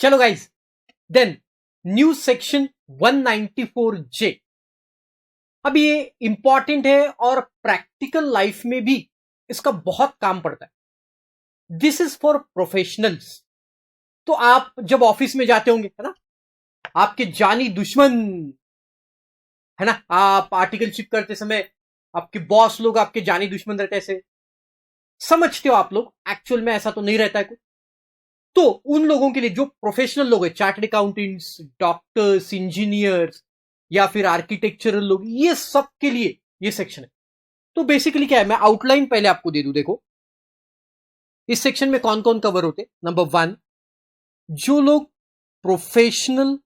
चलो guys, then new section 194J। अब ये इंपॉर्टेंट है और प्रैक्टिकल लाइफ में भी इसका बहुत काम पड़ता है। This is for professionals. तो आप जब ऑफिस में जाते होंगे, है ना, आपके जानी दुश्मन, है ना, आप आर्टिकलशिप करते समय आपके बॉस लोग आपके जानी दुश्मन रहते ऐसे समझते हो आप लोग, एक्चुअल में ऐसा तो नहीं रहता है कुछ। तो उन लोगों के लिए जो प्रोफेशनल लोग हैं, चार्टर्ड अकाउंटेंट्स, डॉक्टर्स, इंजीनियर्स या फिर आर्किटेक्चरल लोग, ये सब के लिए ये सेक्शन है। तो बेसिकली क्या है, मैं आउटलाइन पहले आपको दे दूं। देखो इस सेक्शन में कौन कौन कवर होते। नंबर 1, जो लोग प्रोफेशनल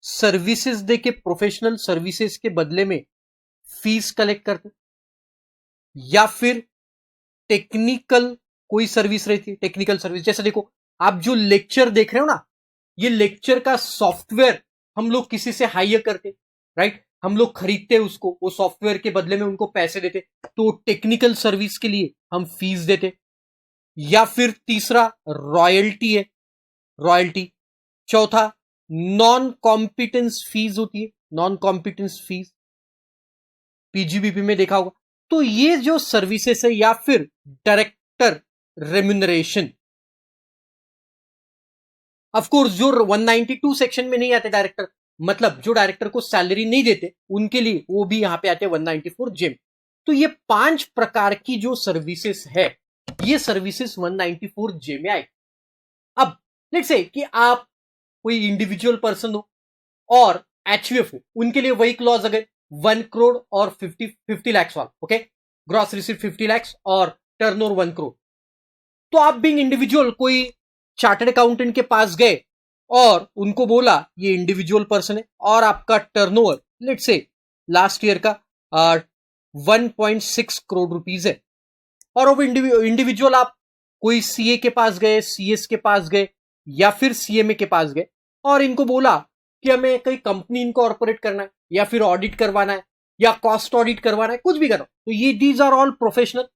सर्विसेज देके प्रोफेशनल सर्विसेज के बदले में फीस कलेक्ट करते, या फिर टेक्निकल कोई सर्विस रहती है, टेक्निकल सर्विस। जैसे देखो आप जो लेक्चर देख रहे हो ना, ये लेक्चर का सॉफ्टवेयर हम लोग किसी से हायर करते, राइट, हम लोग खरीदते उसको, वो सॉफ्टवेयर के बदले में उनको पैसे देते, तो टेक्निकल सर्विस के लिए हम फीस देते। या फिर तीसरा रॉयल्टी है, रॉयल्टी। चौथा नॉन कॉम्पिटेंस फीस होती है, नॉन कॉम्पिटेंस फीस, पीजीबीपी में देखा होगा। तो ये जो सर्विसेज है, या फिर डायरेक्टर रेम्यूनरेशन, ऑफ कोर्स जो 192 सेक्शन में नहीं आते डायरेक्टर, मतलब जो डायरेक्टर को सैलरी नहीं देते उनके लिए वो भी यहां पे आते हैं 194J में। तो ये 5 प्रकार की जो सर्विसेज है, ये सर्विसेज 194J में आए। अब लेट्स से कि आप कोई इंडिविजुअल पर्सन हो और एचवीएफ हो, उनके लिए वही क्लॉज अगर 1 करोड़ और 50 लाख वाला, ओके, ग्रॉस रिसीव 50 लाख और टर्नओवर 1 करोड़। तो आप बीइंग इंडिविजुअल कोई चार्टर्ड अकाउंटेंट के पास गए और उनको बोला ये इंडिविजुअल पर्सन है और आपका turnover let's say last year का 1.6 करोड़ रुपीस है, और वो इंडिविजुअल आप कोई सीए के पास गए, सीएस के पास गए या फिर सीएमए के पास गए और इनको बोला कि हमें कई कंपनी इनकॉर्पोरेट करना है या फिर ऑडिट करवाना है या कॉस्ट ऑडिट करवाना है, कुछ भी करो, तो ये दीज आर ऑल प्रोफेशनल।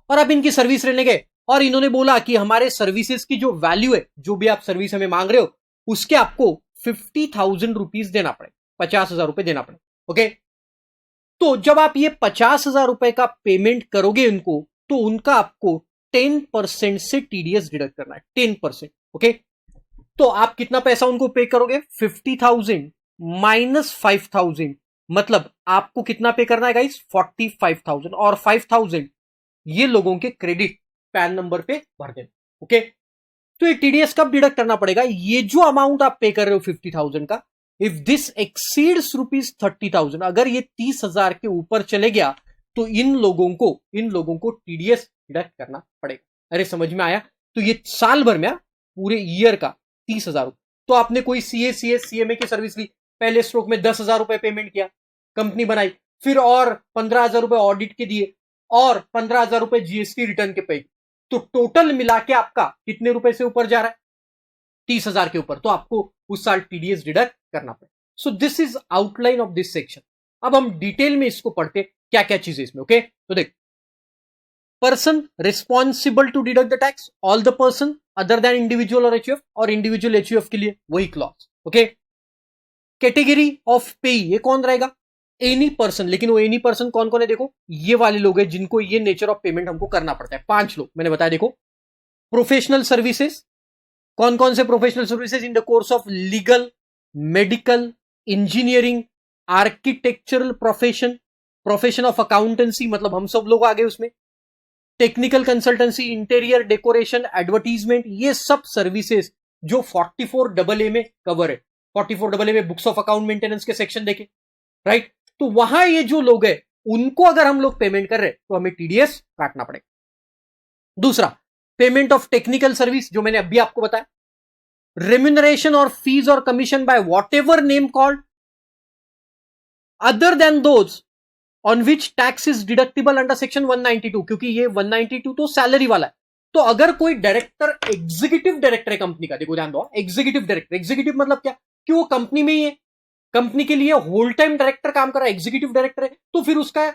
और आप इनकी सर्विस लेने गए और इन्होंने बोला कि हमारे सर्विसेज की जो वैल्यू है, जो भी आप सर्विस हमें मांग रहे हो, उसके आपको 50,000 रुपीज देना पड़े, 50,000 रुपए देना पड़े, ओके। तो जब आप ये 50,000 रुपए का पेमेंट करोगे उनको, तो उनका आपको 10% से टीडीएस डिडक्ट करना है, 10%, ओके। तो आप कितना पैसा उनको पे करोगे, 50,000 माइनस 5,000, मतलब आपको कितना पे करना है गाइस, 45,000, और 5,000 ये लोगों के क्रेडिट पैन नंबर पे भर देना, ओके। तो ये टीडीएस कब डिडक्ट करना पड़ेगा, ये जो अमाउंट आप पे कर रहे हो 50,000 का, इफ दिस एक्सीड्स ₹30,000, अगर ये 30,000 के ऊपर चले गया तो इन लोगों को टीडीएस डिडक्ट करना पड़ेगा। अरे समझ में आया। तो ये साल भर में पूरे ईयर का 30,000। तो आपने कोई सीए, सीएस, सीएमए की सर्विस ली, पहले स्ट्रोक में 10,000 रुपए पेमेंट किया, कंपनी बनाई, फिर और 15,000 रुपए ऑडिट के दिए और 15,000 रुपए जीएसटी रिटर्न के पे, तो टोटल मिला के आपका कितने रुपए से ऊपर जा रहा है, 30,000 के ऊपर, तो आपको उस साल टीडीएस डिडक्ट करना पड़े। So this is outline of this section. अब हम डिटेल में इसको पढ़ते क्या क्या चीजें इसमें, ओके। तो देख, person responsible to deduct the tax, all the person other than individual और एचयूएफ, और इंडिविजुअल एचयूएफ के लिए वही क्लॉज, ओके। कैटेगरी ऑफ पे, ये कौन रहेगा, एनी पर्सन, लेकिन वो एनी पर्सन कौन कौन है, देखो ये वाले लोग हैं जिनको ये नेचर ऑफ पेमेंट हमको करना पड़ता है, 5 लोग मैंने बताया। देखो प्रोफेशनल सर्विसेज, कौन कौन से professional services, in the course of legal, medical, engineering, architectural profession, profession of accountancy, मतलब हम सब लोग आ गए उसमें, technical consultancy, interior decoration, advertisement, ये सब सर्विसेज जो 44AA में कवर है। 44AA में बुक्स ऑफ अकाउंट मेंटेनेंस के सेक्शन देखे, राइट। तो वहां ये जो लोग हैं उनको अगर हम लोग पेमेंट कर रहे हैं तो हमें टीडीएस काटना पड़ेगा। दूसरा, पेमेंट ऑफ टेक्निकल सर्विस, जो मैंने अभी आपको बताया, रेम्यूनरेशन और फीस और commission by what ever name called other than those on which tax is deductible under section 192, क्योंकि ये 192 तो सैलरी वाला है। तो अगर कोई डायरेक्टर, एग्जीक्यूटिव डायरेक्टर है कंपनी का, देखो ध्यान दो, एग्जीक्यूटिव डायरेक्टर, एग्जीक्यूटिव मतलब क्या, कि वो कंपनी में ही है, कंपनी के लिए होल टाइम डायरेक्टर काम कर रहा है, एग्जीक्यूटिव डायरेक्टर है, तो फिर उसका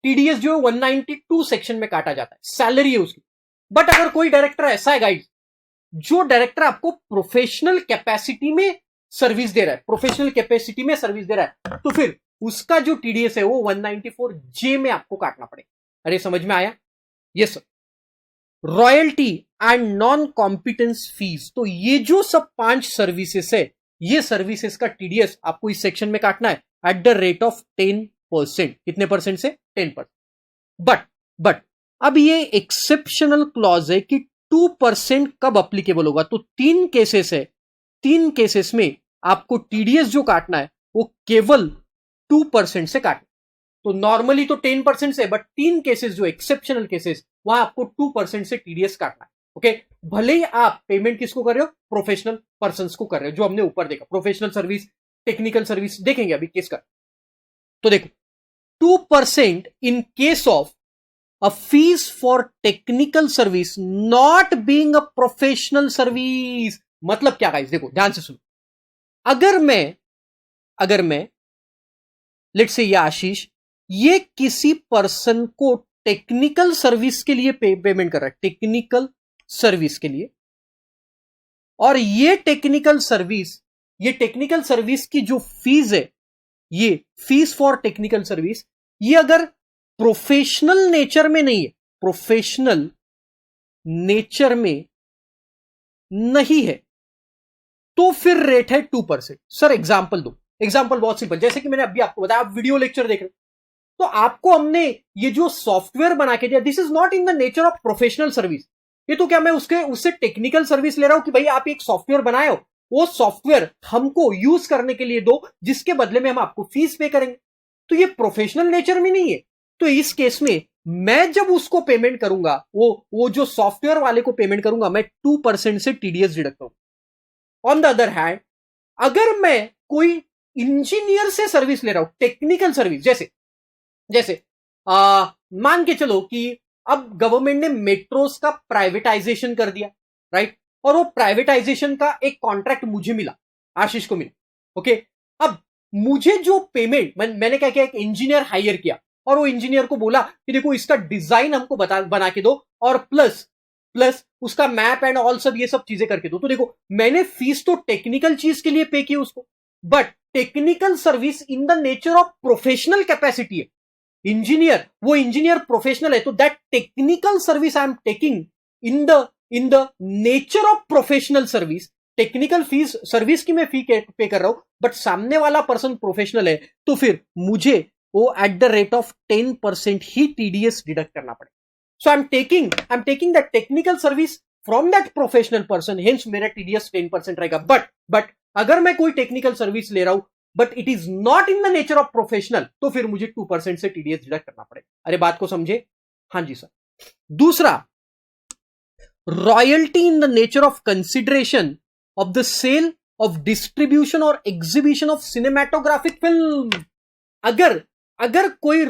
टीडीएस जो है 192 सेक्शन में काटा जाता है, सैलरी है उसकी। बट अगर कोई डायरेक्टर ऐसा है गाइड जो डायरेक्टर आपको प्रोफेशनल कैपेसिटी में सर्विस दे रहा है, प्रोफेशनल कैपेसिटी में सर्विस दे रहा है, तो फिर उसका जो टीडीएस है वो 194J में आपको काटना पड़ेगा। अरे समझ में आया? Yes sir. Royalty and non competence fees, तो ये जो सब 5 सर्विसेस है, ये सर्विसेस का टीडीएस आपको इस सेक्शन में काटना है एट द रेट ऑफ 10%। कितने परसेंट से? 10%। बट अब ये एक्सेप्शनल क्लॉज है कि 2% कब अप्लीकेबल होगा। तो 3 केसेस है, 3 केसेस में आपको टीडीएस जो काटना है वो केवल 2% से काटना। तो नॉर्मली तो 10% से, बट 3 केसेस जो एक्सेप्शनल केसेस, वहां आपको 2% से टीडीएस काटना है। ओके, भले ही आप पेमेंट किसको कर रहे हो? प्रोफेशनल पर्संस को कर रहे हो, जो हमने ऊपर देखा, प्रोफेशनल सर्विस, टेक्निकल सर्विस देखेंगे अभी केस का। तो देखो 2% in case of a fees for technical service not being a professional service। मतलब क्या गाइस? देखो ध्यान से सुनो। अगर मैं लेट्स से ये आशीष, ये किसी पर्सन को टेक्निकल सर्विस के लिए पेमेंट कर रहा है, टेक्निकल सर्विस के लिए, और ये टेक्निकल सर्विस की जो फीस है, ये फीस फॉर टेक्निकल सर्विस, ये अगर प्रोफेशनल नेचर में नहीं है, प्रोफेशनल नेचर में नहीं है, तो फिर रेट है 2%। सर एग्जांपल दो। एग्जांपल बहुत सिंपल, जैसे कि मैंने अभी आपको बताया, आप वीडियो लेक्चर देख रहे हो, तो आपको हमने ये जो सॉफ्टवेयर बना के दिया, this is not in the nature of professional service. ये तो क्या मैं उससे टेक्निकल सर्विस ले रहा हूं कि भाई आप एक सॉफ्टवेयर बनाए हो, वो सॉफ्टवेयर हमको यूज करने के लिए दो, जिसके बदले में हम आपको फीस पे करेंगे। तो ये प्रोफेशनल नेचर में नहीं है। तो इस केस में मैं जब उसको पेमेंट करूंगा, वो जो सॉफ्टवेयर वाले को पेमेंट करूंगा, मैं 2% से टीडीएस डिडक्ट करूंगा। ऑन द अदर हैंड, अगर मैं कोई इंजीनियर से सर्विस ले रहा हूं, टेक्निकल सर्विस, जैसे मान के चलो कि अब गवर्नमेंट ने मेट्रोस का प्राइवेटाइजेशन कर दिया, राइट, और वो प्राइवेटाइजेशन का एक कॉन्ट्रैक्ट मुझे मिला, आशीष को मिला। ओके, अब मुझे जो पेमेंट, मैंने क्या किया, एक इंजीनियर हायर किया, और वो इंजीनियर को बोला कि देखो इसका डिजाइन हमको बना के दो, और प्लस उसका मैप एंड ऑल सब ये सब चीजें करके दो। तो देखो मैंने फीस तो टेक्निकल चीज के लिए पे की उसको, but technical service in the nature of professional capacity है। वो इंजीनियर प्रोफेशनल है, तो that technical service I am taking in the nature of professional service. Technical fees service की मैं फी पे कर रहा हूं, बट सामने वाला पर्सन प्रोफेशनल है, तो फिर मुझे वो एट द रेट ऑफ 10% ही टीडीएस डिडक्ट करना पड़ेगा। So I am taking that technical service from that professional person, hence मेरा टीडीएस 10% रहेगा। बट अगर मैं कोई टेक्निकल सर्विस ले रहा हूं, but it is not in the nature of professional, तो फिर मुझे 2% से टीडीएस डिडक्ट करना पड़ेगा। अरे बात को समझे? हाँ जी सर। दूसरा, royalty in the nature of consideration of the sale of distribution और एग्जीबिशन ऑफ सिनेमेटोग्राफिक फिल्म। अगर कोई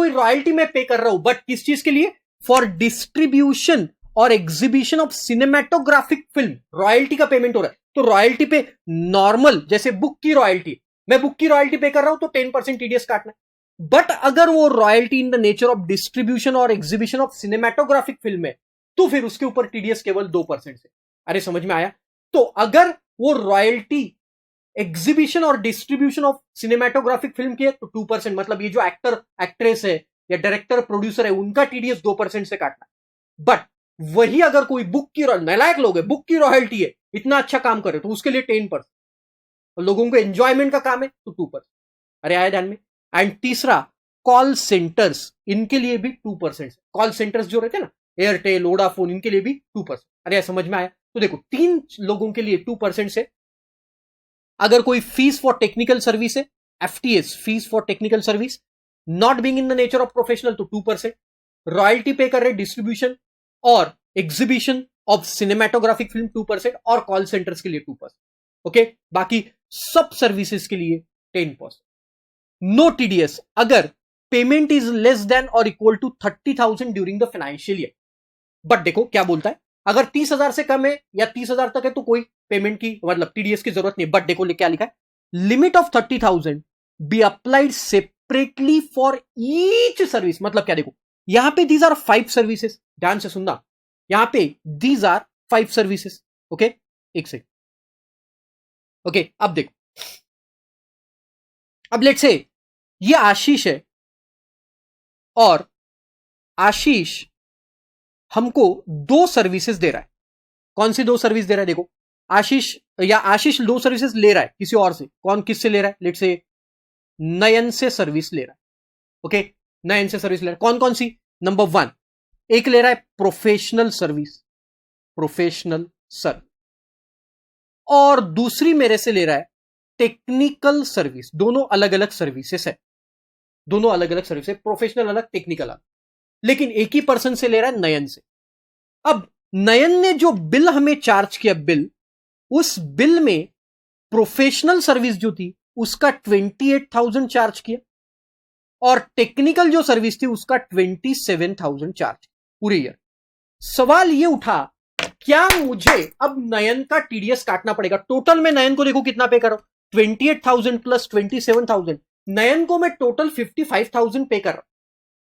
रॉयल्टी मैं पे कर रहा हूं, बट किस चीज के लिए? फॉर डिस्ट्रीब्यूशन और exhibition of cinematographic film, royalty का पेमेंट हो रहा है। तो रॉयल्टी पे नॉर्मल, जैसे बुक की रॉयल्टी, मैं बुक की रॉयल्टी पे कर रहा हूं, तो 10% टीडीएस काटना है। बट अगर वो royalty in the nature of distribution और एग्जीबिशन ऑफ सिनेमेटोग्राफिक फिल्म है, तो फिर उसके ऊपर टीडीएस केवल 2% से। अरे समझ में आया? तो अगर वो रॉयल्टी एग्जीबिशन और डिस्ट्रीब्यूशन ऑफ सिनेमेटोग्राफिक फिल्म की है, तो 2%, मतलब ये जो एक्टर एक्ट्रेस है या डायरेक्टर प्रोड्यूसर है, उनका टीडीएस 2% से काटना है। बट वही अगर कोई बुक की नालायक लोग है, बुक की रॉयल्टी है, इतना अच्छा काम करे, तो उसके लिए 10%, और लोगों को एंजॉयमेंट का काम है, तो 2%। अरे आया ध्यान में? एंड तीसरा, कॉल सेंटर्स, इनके लिए भी 2%। कॉल सेंटर्स जो रहते हैं ना, एयरटेल, वोडाफोन, इनके लिए भी 2%। अरे समझ में आया? तो देखो 3 लोगों के लिए 2% से। अगर कोई फीस फॉर टेक्निकल सर्विस है, FTS, fees for technical service, not being in the nature of professional, तो 2%। रॉयल्टी पे कर रहे डिस्ट्रीब्यूशन और एग्जीबिशन ऑफ सिनेमेटोग्राफिक फिल्म 2%, और कॉल सेंटर्स के लिए 2%। ओके, बाकी सब सर्विसेज के लिए 10%। नो टीडीएस अगर पेमेंट इज लेस देन और equal to 30,000 during the financial year. But देखो क्या बोलता है, अगर 30,000 से कम है या 30,000 तक है, तो कोई पेमेंट की, मतलब टीडीएस की जरूरत नहीं। बट देखो क्या लिखा है, limit of 30,000 B applied separately for each service. मतलब क्या? देखो यहां पे दीज आर 5 सर्विसेज, ध्यान से सुनना, यहां पे दीज आर 5 सर्विसेज। ओके, एक सेकंड। ओके, अब देखो, अब लेट्स से ये आशीष है और आशीष हमको 2 सर्विसेज दे रहा है। कौन सी 2 सर्विस दे रहा है? देखो, आशीष 2 सर्विसेज ले रहा है किसी और से। कौन किससे ले रहा है? लेट्स से नयन से सर्विस ले रहा है। ओके, नयन से सर्विस ले रहा है। कौन कौन सी? नंबर 1, एक ले रहा है प्रोफेशनल सर्विस, प्रोफेशनल सर्विस, और दूसरी मेरे से ले रहा है टेक्निकल सर्विस। दोनों अलग अलग सर्विसेस है, दोनों अलग अलग सर्विस है, प्रोफेशनल अलग, टेक्निकल अलग, लेकिन एक ही पर्सन से ले रहा है, नयन से। अब नयन ने जो बिल हमें चार्ज किया, बिल, उस बिल में प्रोफेशनल सर्विस जो थी उसका 28,000 चार्ज किया और टेक्निकल जो सर्विस थी उसका 27,000 चार्ज पूरे ईयर। सवाल ये उठा, क्या मुझे अब नयन का टीडीएस काटना पड़ेगा? टोटल में नयन को देखो कितना पे करो, 28,000 प्लस 27,000, नयन को मैं टोटल 55,000 पे कर रहा हूं।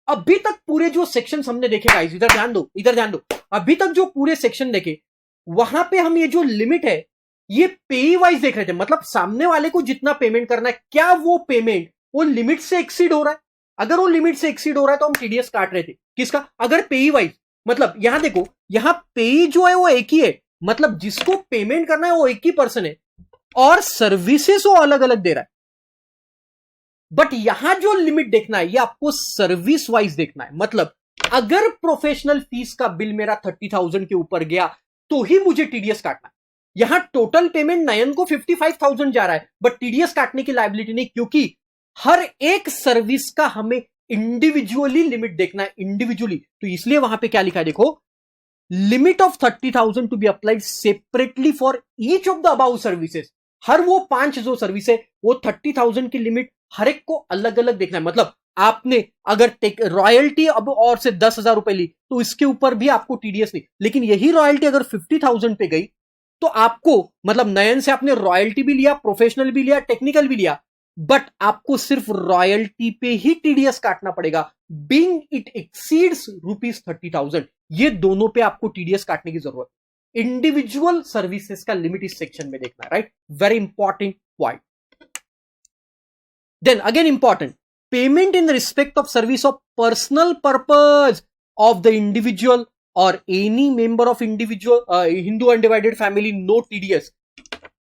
अभी तक पूरे जो सेक्शन हमने देखे गाइस, इधर ध्यान दो, इधर ध्यान दो, अभी तक जो पूरे सेक्शन देखे वहां पे हम ये जो लिमिट है ये पे वाइज देख रहे थे, मतलब सामने वाले को जितना पेमेंट करना है, क्या वो पेमेंट वो लिमिट से एक्सीड हो रहा है? अगर वो लिमिट से एक्सीड हो रहा है तो हम टीडीएस काट रहे थे। किसका? अगर पे वाइज, मतलब यहां देखो, यहां पे जो है वो एक ही है, मतलब जिसको पेमेंट करना है वो एक ही पर्सन है और सर्विसेज वो अलग अलग दे रहा है। बट यहां जो लिमिट देखना है ये आपको सर्विस वाइज देखना है। मतलब अगर प्रोफेशनल फीस का बिल मेरा 30,000 के ऊपर गया तो ही मुझे टीडीएस काटना है। यहां टोटल पेमेंट नयन को 55,000 जा रहा है, बट टीडीएस काटने की लायबिलिटी नहीं, क्योंकि हर एक सर्विस का हमें इंडिविजुअली लिमिट देखना है, इंडिविजुअली। तो इसलिए वहां पे क्या लिखा है, देखो, limit of 30,000 to be applied separately for each of the above services. हर वो 5 जो सर्विस है वो 30,000 की लिमिट हर एक को अलग अलग देखना है। मतलब आपने अगर रॉयल्टी अब और से 10,000 रुपए ली तो इसके ऊपर भी आपको टीडीएस नहीं, लेकिन यही रॉयल्टी अगर 50,000 पे गई तो आपको, मतलब नयन से आपने रॉयल्टी भी लिया, प्रोफेशनल भी लिया, टेक्निकल भी लिया, बट आपको सिर्फ रॉयल्टी पे ही टीडीएस काटना पड़ेगा, बीइंग इट एक्सीड्स ₹30,000। ये दोनों पे आपको टीडीएस काटने की जरूरत है। इंडिविजुअल सर्विसेज का लिमिट इस सेक्शन में देखना है, right? Very important point. Then again important, payment in respect of service of personal purpose of the individual और any member of individual Hindu undivided family, no TDS.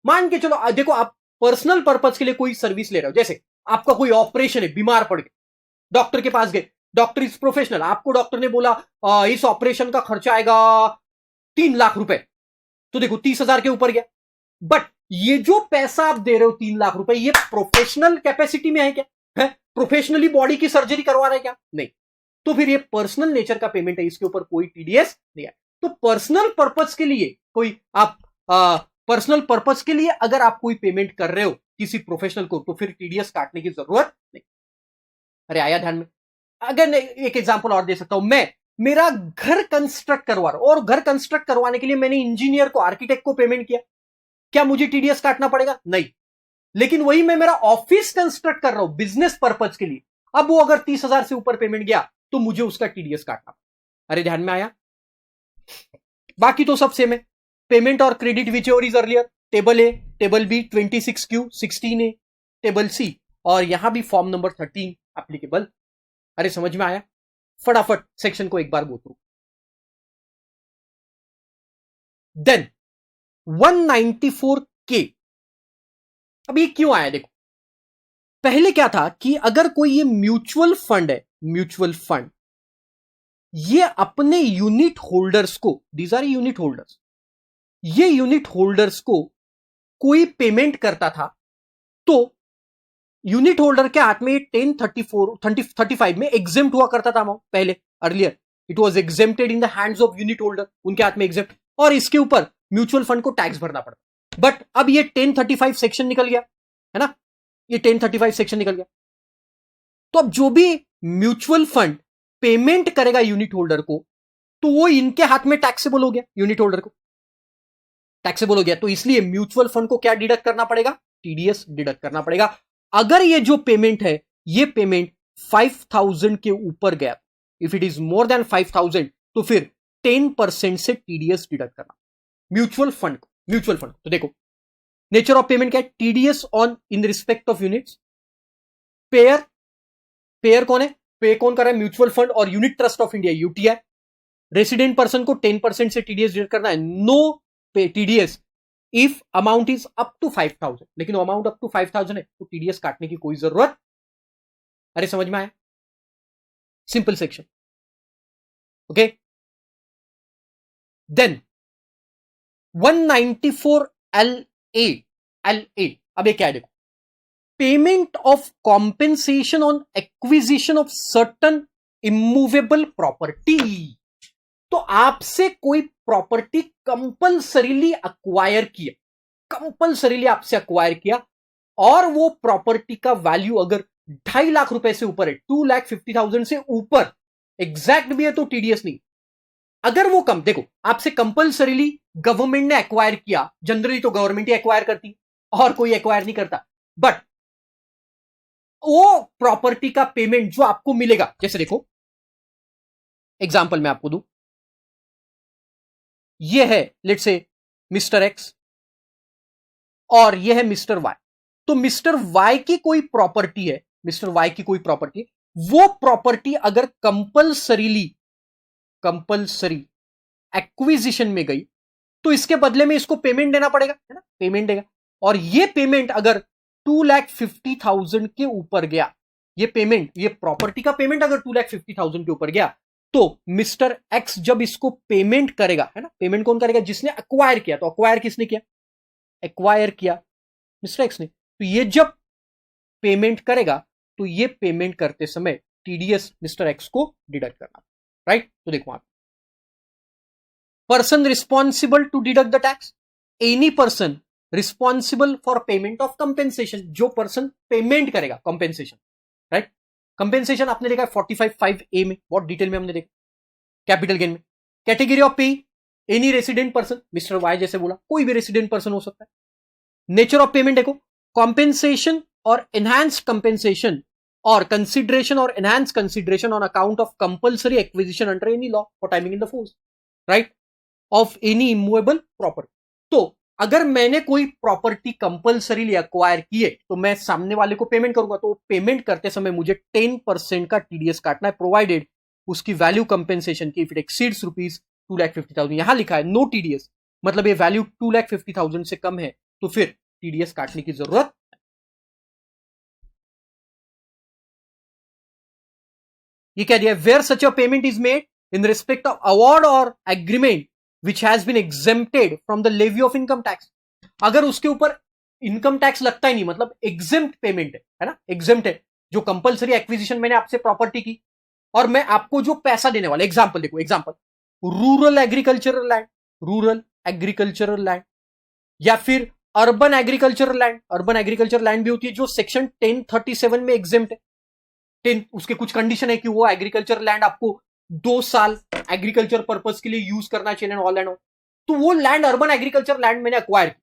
मान के चलो, देखो, आप पर्सनल पर्पज के लिए कोई सर्विस ले रहे हो, जैसे आपका कोई ऑपरेशन है, बीमार पड़ गए, डॉक्टर के पास गए, डॉक्टर इज प्रोफेशनल, आपको डॉक्टर ने बोला इस ऑपरेशन का खर्चा आएगा 3 लाख रुपए, तो देखो 30,000 के ऊपर गया। बट ये जो पैसा आप दे रहे हो 3 लाख रुपए, ये प्रोफेशनल कैपेसिटी में है क्या? है प्रोफेशनली बॉडी की सर्जरी करवा रहे हैं क्या? नहीं। तो फिर ये पर्सनल नेचर का पेमेंट है, इसके ऊपर कोई टीडीएस नहीं है। तो पर्सनल पर्पज के लिए कोई आप पर्सनल पर्पज के लिए अगर आप कोई पेमेंट कर रहे हो किसी प्रोफेशनल को, तो फिर टीडीएस काटने की जरूरत नहीं। अरे आया ध्यान में? अगर एक एग्जांपल और दे सकता हूं, मैं मेरा घर कंस्ट्रक्ट करवा रहा हूं और घर कंस्ट्रक्ट करवाने के लिए मैंने इंजीनियर को, आर्किटेक्ट को पेमेंट किया, क्या मुझे टीडीएस काटना पड़ेगा? नहीं। लेकिन वही मैं मेरा ऑफिस कंस्ट्रक्ट कर रहा हूं बिजनेस पर्पज के लिए, अब वो अगर 30,000 से ऊपर पेमेंट गया तो मुझे उसका टीडीएस काटना। अरे ध्यान में आया? बाकी तो सब सेम है। पेमेंट और credit whichever is earlier, table A, table B, 26Q, 16A, table C, और यहां भी फॉर्म नंबर 13 एप्लीकेबल। अरे समझ में आया? फटाफट सेक्शन को एक बार गो थ्रू। देन 194K, अब ये क्यों आया? देखो, पहले क्या था कि अगर कोई ये म्यूचुअल फंड है, म्यूचुअल फंड, ये अपने यूनिट होल्डर्स को, दीज आर यूनिट होल्डर्स, ये यूनिट होल्डर्स को कोई पेमेंट करता था तो यूनिट होल्डर के हाथ में 1034-35 में एग्जेम्प्ट हुआ करता था अमाउंट। पहले earlier it was exempted in the hands of unit holder, उनके हाथ में एग्जेम्प्ट, और इसके ऊपर म्यूचुअल फंड को टैक्स भरना पड़ता। बट अब ये 1035 सेक्शन निकल गया है ना, ये 1035 सेक्शन निकल गया, तो अब जो भी म्यूचुअल फंड पेमेंट करेगा यूनिट होल्डर को, तो वो इनके हाथ में टैक्सेबल हो गया, यूनिट होल्डर को टैक्सेबल हो गया। तो इसलिए म्यूचुअल फंड को क्या डिडक्ट करना पड़ेगा? टीडीएस डिडक्ट करना पड़ेगा। अगर ये जो पेमेंट है, ये पेमेंट 5,000 के ऊपर गया, if it is more than 5,000, तो फिर 10% से टीडीएस डिडक्ट करना। म्यूचुअल फंड तो देखो नेचर ऑफ पेमेंट क्या है, TDS on in respect of units. Payer, payer कौन है, पे कौन कर रहा है, म्यूचुअल फंड और unit trust of India UTI. Resident person को 10% से टीडीएस डिडक्ट करना है, no pay TDS if amount is up to 5,000, लेकिन अमाउंट अप टू 5,000 है तो टीडीएस काटने की कोई जरूरत, अरे समझ में आया, simple section. Okay then 194 L A, अब ये क्या है देखो, payment of compensation on acquisition of certain immovable property. तो आपसे कोई प्रॉपर्टी कंपल्सरीली अक्वायर किया, कंपल्सरीली आपसे अक्वायर किया, और वो प्रॉपर्टी का वैल्यू अगर 2.5 लाख रुपए से ऊपर है, 2,50,000 से ऊपर एग्जैक्ट भी है तो टीडीएस नहीं। अगर वो कम, देखो आपसे कंपल्सरीली गवर्नमेंट ने एक्वायर किया, जनरली तो गवर्नमेंट ही एक्वायर करती और कोई एक्वायर नहीं करता, बट वो प्रॉपर्टी का पेमेंट जो आपको मिलेगा, जैसे देखो एग्जांपल मैं आपको दूं, ये है लेट्स से मिस्टर एक्स और ये है मिस्टर वाई। तो मिस्टर वाई की कोई प्रॉपर्टी है, मिस्टर वाई की कोई प्रॉपर्टी, वो प्रॉपर्टी अगर कंपल्सरी एक्विजिशन में गई तो इसके बदले में इसको पेमेंट देना पड़ेगा, है ना, पेमेंट देगा। और ये पेमेंट अगर 2,50,000 के ऊपर गया, ये पेमेंट, ये प्रॉपर्टी का पेमेंट अगर 2,50,000 के ऊपर गया, तो मिस्टर एक्स जब इसको पेमेंट करेगा, है ना, पेमेंट कौन करेगा, जिसने अक्वायर किया, तो अक्वायर किसने किया, एक्वायर किया मिस्टर एक्स ने, तो ये जब पेमेंट करेगा तो ये पेमेंट करते समय टीडीएस मिस्टर एक्स को डिडक्ट करना, राइट। तो देखो आप, person responsible to deduct the tax, any person responsible for payment of compensation, जो पर्सन पेमेंट करेगा कंपेंसेशन, राइट। कंपेंसेशन आपने देखा 45(5)(a) में, बहुत डिटेल में हमने देखा, कैपिटल गेन में। Category of pay, any resident person, mister Y जैसे बोला, कोई भी रेसिडेंट पर्सन हो सकता है। नेचर ऑफ पेमेंट देखो, कॉम्पेंसेशन और एनहांस कंपेंसेशन और कंसिडरेशन और enhance consideration on account of compulsory acquisition under any law for timing in the force, right, of any immovable property. तो अगर मैंने कोई प्रॉपर्टी कंपल्सरीली एक्वायर किए तो मैं सामने वाले को पेमेंट करूंगा, तो पेमेंट करते समय मुझे 10% का टीडीएस काटना है, प्रोवाइडेड उसकी वैल्यू कंपेंसेशन की इफ इट एक्सीड्स रुपीज 2,50,000। यहां लिखा है नो टीडीएस, मतलब ये वैल्यू 2,50,000 से कम है तो फिर टीडीएस काटने की जरूरत। ये कह दिया, where such a payment is made in respect of award और agreement which has been exempted from the levy of income tax, अगर उसके ऊपर इनकम टैक्स लगता ही नहीं, मतलब एग्जेम्प्ट पेमेंट है ना, एग्जेम्प्ट है, जो कंपल्सरी एक्विजिशन मैंने आपसे प्रॉपर्टी की और मैं आपको जो पैसा देने वाला, एग्जांपल देखो, example rural agricultural land, rural agricultural land, या फिर urban agricultural land, urban agriculture land भी होती है जो सेक्शन 1037 में एग्जेम्प्ट है। 10 उसके कुछ कंडीशन है कि वो एग्रीकल्चर लैंड आपको 2 साल एग्रीकल्चर पर्पज के लिए यूज करना चाहिए ऑल एंड ऑल। तो वो लैंड, अर्बन एग्रीकल्चर लैंड मैंने अक्वायर की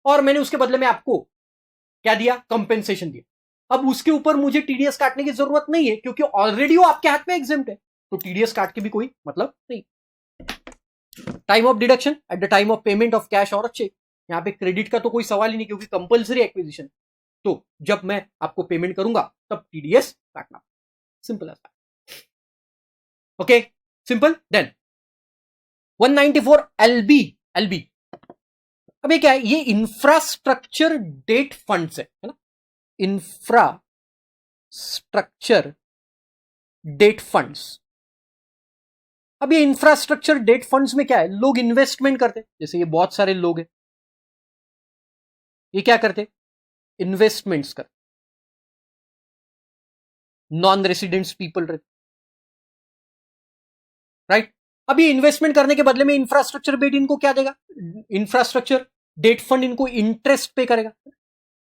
और मैंने उसके बदले में आपको क्या दिया, कंपेंसेशन दिया। अब उसके ऊपर मुझे टीडीएस काटने की जरूरत नहीं है क्योंकि ऑलरेडी वो आपके हाथ में एग्जेम्प्ट है, तो टीडीएस काट के भी कोई मतलब नहीं। Time of deduction at the time of payment of cash और चेक, यहां पे क्रेडिट का तो कोई सवाल ही नहीं क्योंकि कंपल्सरी एक्विजिशन, तो जब मैं आपको पेमेंट करूंगा तब टीडीएस काटना, simple as that. Okay simple. Then 194 LB, अब ये क्या है, ये इंफ्रास्ट्रक्चर डेट फंड्स है ना, इंफ्रास्ट्रक्चर डेट फंड्स। अब ये इंफ्रास्ट्रक्चर डेट फंड्स में क्या है, लोग इन्वेस्टमेंट करते, जैसे ये बहुत सारे लोग हैं, ये क्या करते, इन्वेस्टमेंट्स करते, नॉन रेसिडेंट्स पीपल रहते, राइट। अब ये इन्वेस्टमेंट करने के बदले में इंफ्रास्ट्रक्चर डेट इनको क्या देगा, इंफ्रास्ट्रक्चर डेट फंड इनको इंटरेस्ट पे करेगा,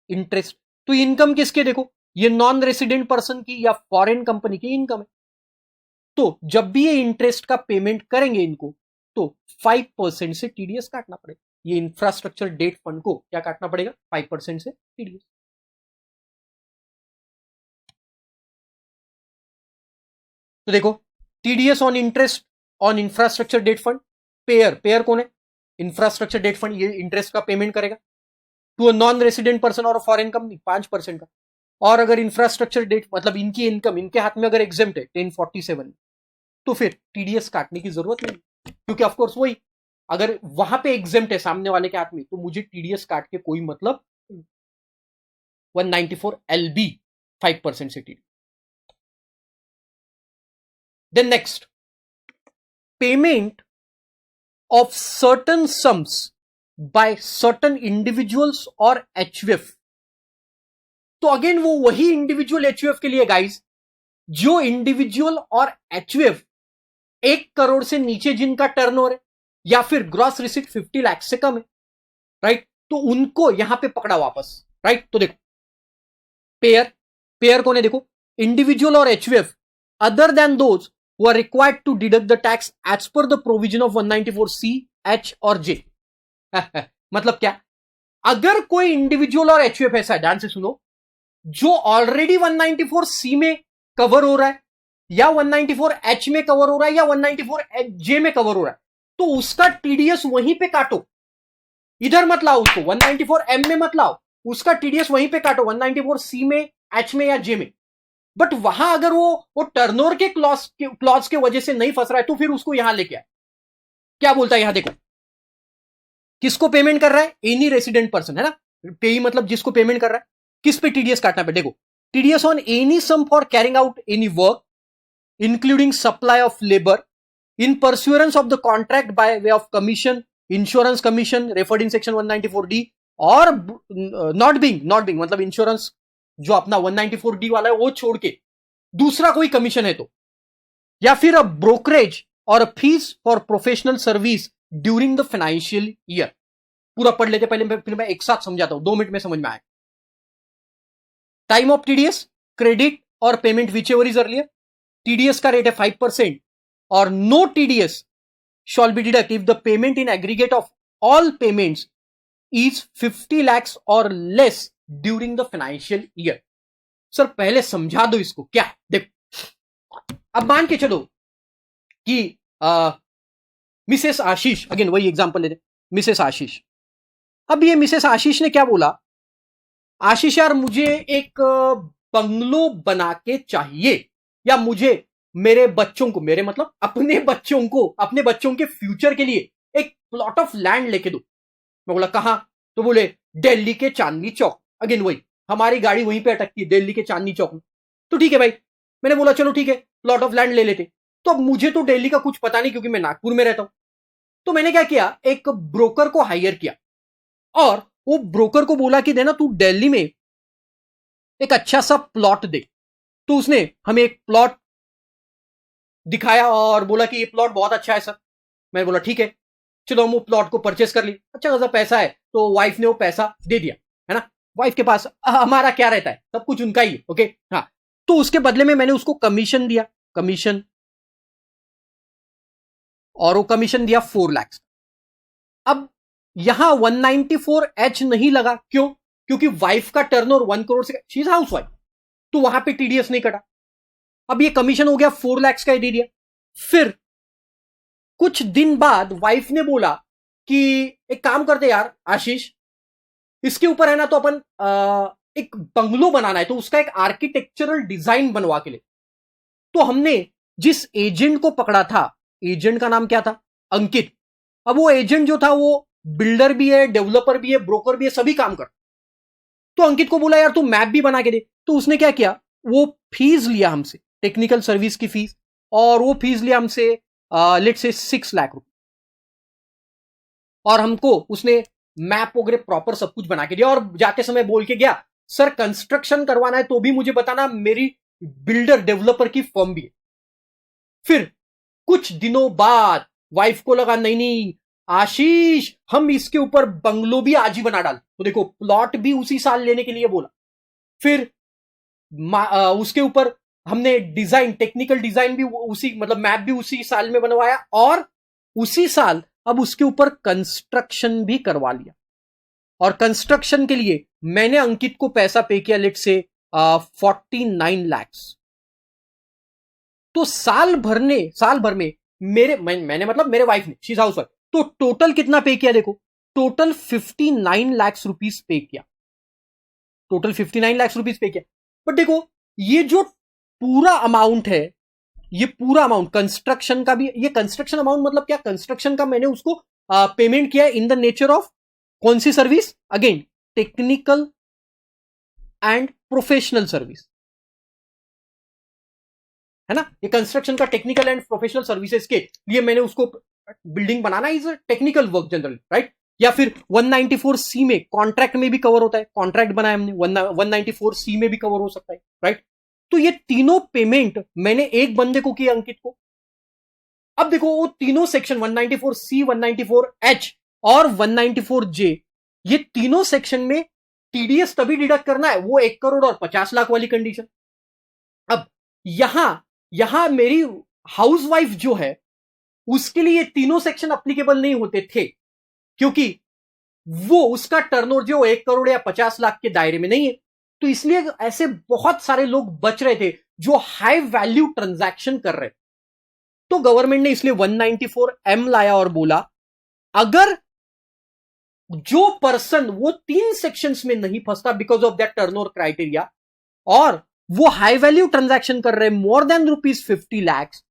इंटरेस्ट। तो इनकम किसके, देखो ये नॉन रेसिडेंट पर्सन की या फॉरेन कंपनी की इनकम है, तो जब भी ये इंटरेस्ट का पेमेंट करेंगे इनको तो 5% से टीडीएस काटना पड़ेगा, ये इंफ्रास्ट्रक्चर डेट फंड को क्या काटना पड़ेगा, 5% से टीडीएस। तो देखो TDS on interest on infrastructure debt fund, payer कौन है, इंफ्रास्ट्रक्चर डेट फंड ये इंटरेस्ट का पेमेंट करेगा to a non resident person और फॉरेन कंपनी 5% का। और अगर इंफ्रास्ट्रक्चर डेट मतलब इनकी इनकम इनके हाथ में अगर एग्जेम्प्ट है 1047 तो फिर टीडीएस काटने की जरूरत नहीं, क्योंकि ऑफकोर्स वही अगर वहां पे एग्जेम्प्ट है सामने वाले के हाथ में तो मुझे टीडीएस काट के कोई मतलब 194 LB 5% से TDS. Then next, payment of certain sums by certain individuals or HUF। तो अगेन वो वही इंडिविजुअल HUF के लिए गाइस, जो इंडिविजुअल और HUF 1 करोड़ से नीचे जिनका टर्नओवर है या फिर ग्रॉस रिसीट 50 लाख से कम है, राइट, तो उनको यहां पे पकड़ा वापस, राइट। तो देखो पेयर कौन है, देखो इंडिविजुअल और HUF other than those who are required to deduct the tax as per the provision of 194C, H और J। मतलब क्या, अगर कोई इंडिविजुअल और HUF ऐसा है, ध्यान से सुनो, जो ऑलरेडी 194C में कवर हो रहा है या 194H में कवर हो रहा है या 194J में कवर हो रहा है, तो उसका टीडीएस वहीं पे काटो, इधर मत लाओ उसको, 194M में मत लाओ, उसका टीडीएस वहीं पे काटो, 194C में, H में या J में। बट वहां अगर वो टर्नओवर के क्लॉज के वजह से नहीं फंस रहा है तो फिर उसको यहां लेके आए। क्या बोलता है यहां देखो, किसको पेमेंट कर रहा है, एनी रेसिडेंट पर्सन, है ना, पेई मतलब जिसको पेमेंट कर रहा है, किस पे टीडीएस काटना पे, देखो TDS on any sum for carrying out any work including supply of labour in pursuance of the contract by way of commission, insurance commission referred in section 194D और नॉट बीइंग मतलब insurance जो अपना 194D वाला है वो छोड़ के दूसरा कोई कमीशन है तो, या फिर अ ब्रोकरेज और a fees for professional service during the financial year. पूरा पढ़ लेते पहले, फिर मैं एक साथ समझाता हूं, 2 मिनट में समझ में आए। टाइम ऑफ टीडीएस, क्रेडिट और payment whichever is earlier. TDS का रेट है 5% और no TDS shall be deduct if the payment in aggregate of all payments is 50 lakhs और less during the financial year. Sir पहले समझा दो इसको, क्या देखो, अब मान के चलो कि मिसेस आशीष, अगेन वही एग्जांपल लेते, मिसेस आशीष, अब ये मिसेस आशीष ने क्या बोला, आशीष यार मुझे एक बंगलो बना के चाहिए, या मुझे मेरे बच्चों को, मेरे मतलब अपने बच्चों को, अपने बच्चों के फ्यूचर के लिए एक प्लॉट ऑफ लैंड लेके दो। मैं बोला कहां, तो बोले दिल्ली के चांदनी चौक, अगेन वही हमारी गाड़ी वहीं पे अटकती है दिल्ली के चांदनी चौक में। तो ठीक है भाई, मैंने बोला चलो ठीक है प्लॉट ऑफ लैंड ले लेते। तो अब मुझे तो दिल्ली का कुछ पता नहीं क्योंकि मैं नागपुर में रहता हूं, तो मैंने क्या किया, एक ब्रोकर को हायर किया और वो ब्रोकर को बोला कि देना तू दिल्ली में एक अच्छा सा प्लॉट दे। तो उसने हमें एक प्लॉट दिखाया और बोला कि ये प्लॉट बहुत अच्छा है सर। मैंने बोला ठीक है चलो हम वो प्लॉट को परचेस कर ली, अच्छा खासा पैसा है, तो वाइफ ने वो पैसा दे दिया, है ना, वाइफ के पास हमारा क्या रहता है, सब कुछ उनका ही है, ओके हाँ। तो उसके बदले में मैंने उसको कमीशन दिया, कमीशन, और वो कमीशन दिया 4 lakhs। अब यहां 194H नहीं लगा, क्यों, क्योंकि वाइफ का टर्नओवर 1 करोड़ से, शी इज हाउस वाइफ, तो वहां पे टीडीएस नहीं कटा। अब ये कमीशन हो गया 4 lakhs का दे दिया। फिर कुछ दिन बाद वाइफ ने बोला कि एक काम करते यार आशीष, इसके ऊपर है ना तो अपन एक बंगलो बनाना है, तो उसका एक आर्किटेक्चरल डिजाइन बनवा के ले। तो हमने जिस एजेंट को पकड़ा था, एजेंट का नाम क्या था, अंकित। अब वो एजेंट जो था वो बिल्डर भी है, डेवलपर भी है, ब्रोकर भी है, सभी काम कर। तो अंकित को बोला यार तू मैप भी बना के दे। तो उसने क्या किया, वो फीस लिया हमसे, टेक्निकल सर्विस की फीस, और वो फीस लिया हमसे लेट से 6 लाख रुपए, और हमको उसने मैप वगैरह प्रॉपर सब कुछ बना के दिया। और जाते समय बोल के गया सर कंस्ट्रक्शन करवाना है तो भी मुझे बताना, मेरी बिल्डर डेवलपर की फर्म भी है। फिर कुछ दिनों बाद वाइफ को लगा नहीं नहीं आशीष हम इसके ऊपर बंगलो भी आज ही बना डाल, तो देखो प्लॉट भी उसी साल लेने के लिए बोला। फिर उसके ऊपर हमने डिजाइन, टेक्निकल डिजाइन भी उसी मतलब मैप भी उसी साल में बनवाया, और उसी साल अब उसके ऊपर कंस्ट्रक्शन भी करवा लिया। और कंस्ट्रक्शन के लिए मैंने अंकित को पैसा पे किया लेट से 49 lakhs। तो साल भर में मैंने मतलब मेरे वाइफ ने, शी इज हाउस वाइफ, तो टोटल कितना पे किया, देखो टोटल 59 लाख रुपीस पे किया, टोटल 59 लाख रुपीस पे किया। बट देखो ये जो पूरा अमाउंट है, ये पूरा अमाउंट कंस्ट्रक्शन का भी, ये कंस्ट्रक्शन अमाउंट मतलब क्या, कंस्ट्रक्शन का मैंने उसको पेमेंट किया इन द नेचर ऑफ कौन सी service, again technical and professional service, है ना। ये कंस्ट्रक्शन का टेक्निकल एंड प्रोफेशनल सर्विसेज के लिए मैंने उसको, building banana is technical work generally, right. या फिर 194C में कॉन्ट्रैक्ट में भी कवर होता है, कॉन्ट्रैक्ट बनाया हमने, 194C में भी कवर हो सकता है, राइट। तो ये तीनों पेमेंट मैंने एक बंदे को किया, अंकित को। अब देखो वो तीनों सेक्शन 194C, 194H और 194J, ये तीनों सेक्शन में टीडीएस तभी डिडक्ट करना है, वो 1 करोड़ और 50 लाख वाली कंडीशन। अब यहां मेरी हाउसवाइफ जो है उसके लिए ये तीनों सेक्शन अप्लीकेबल नहीं होते थे, क्योंकि वो उसका टर्नओवर जो 1 करोड़ या 50 लाख के दायरे में नहीं है। तो इसलिए ऐसे बहुत सारे लोग बच रहे थे जो हाई वैल्यू ट्रांजैक्शन कर रहे थे। तो गवर्नमेंट ने इसलिए 194M लाया और बोला अगर जो पर्सन वो 3 सेक्शंस में नहीं फंसता because of that turnover criteria, और वो हाई वैल्यू ट्रांजैक्शन कर रहे हैं more than ₹50 lakh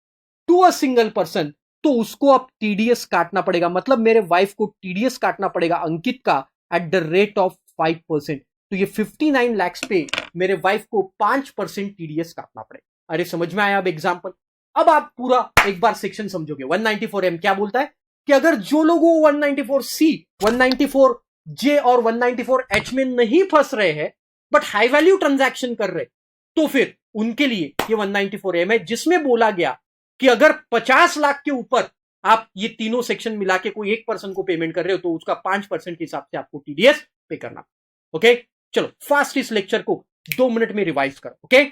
to a single person, तो उसको अब टीडीएस काटना पड़ेगा। मतलब मेरे वाइफ को टीडीएस काटना पड़ेगा अंकित का एट द रेट ऑफ 5%। तो ये 59 लाख पे मेरे वाइफ को 5% टीडीएस काटना पड़ेगा। अरे समझ में आया अब एग्जांपल। अब आप पूरा एक बार सेक्शन समझोगे। 194M क्या बोलता है कि अगर जो लोग 194C, 194J और 194H में नहीं फंस रहे हैं बट हाई वैल्यू ट्रांजैक्शन कर रहे, तो फिर उनके लिए ये 194M है, जिसमें बोला गया कि अगर 50 लाख के ऊपर आप ये तीनों सेक्शन मिला के कोई एक पर्सन को पेमेंट कर रहे हो तो उसका 5% के हिसाब से आपको टीडीएस पे करना। ओके, चलो फास्ट इस लेक्चर को 2 मिनट में रिवाइज करो। ओके,